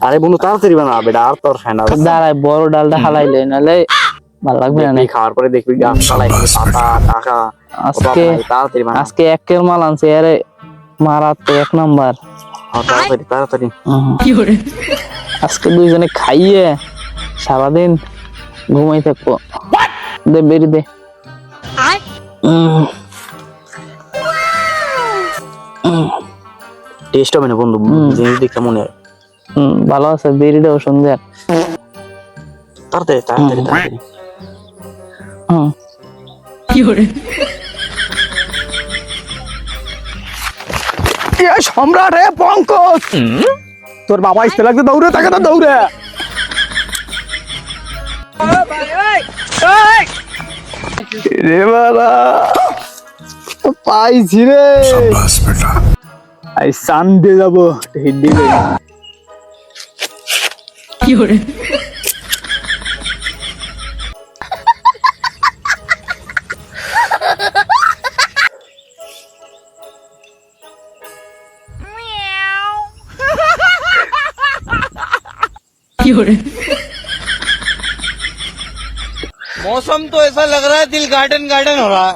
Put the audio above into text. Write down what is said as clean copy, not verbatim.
আরে বন্ধু তাড়াতাড়ি বানা বেটা, আর তোর ফ্যান আছে। দাঁড়াই বড় ডালটা হালাইলে নালে ভালো লাগবে না। দেখবি খাওয়ার পরে দেখবি গাছ পালাই পাতা টাকা। আজকে তাড়াতাড়ি বানা। আজকে একের মাল আনছে আরে মারাত্মক এক নাম্বার। তাড়াতাড়ি তাড়াতাড়ি। আজকে দুইজনে খাইয়ে সারাদিন ঘুমাই থাকবো। দে বেরি দে। টেস্ট হবে না বন্ধু, জিনিস দেখতে মনে হয়। ভালো আছে, বেরিটাও সুন্দর। তাড়াতাড়ি তাড়াতাড়ি তাড়াতাড়ি। সম্রাট হে পঙ্কজ, তোর বাবা আসতে লাগছে, দৌড়ে থাকে তো দৌড়ে। রে বাবা পাইছি রে, আই সান দিয়ে যাবো হিডি मौसम तो ऐसा लग रहा है दिल गार्डन गार्डन हो रहा है।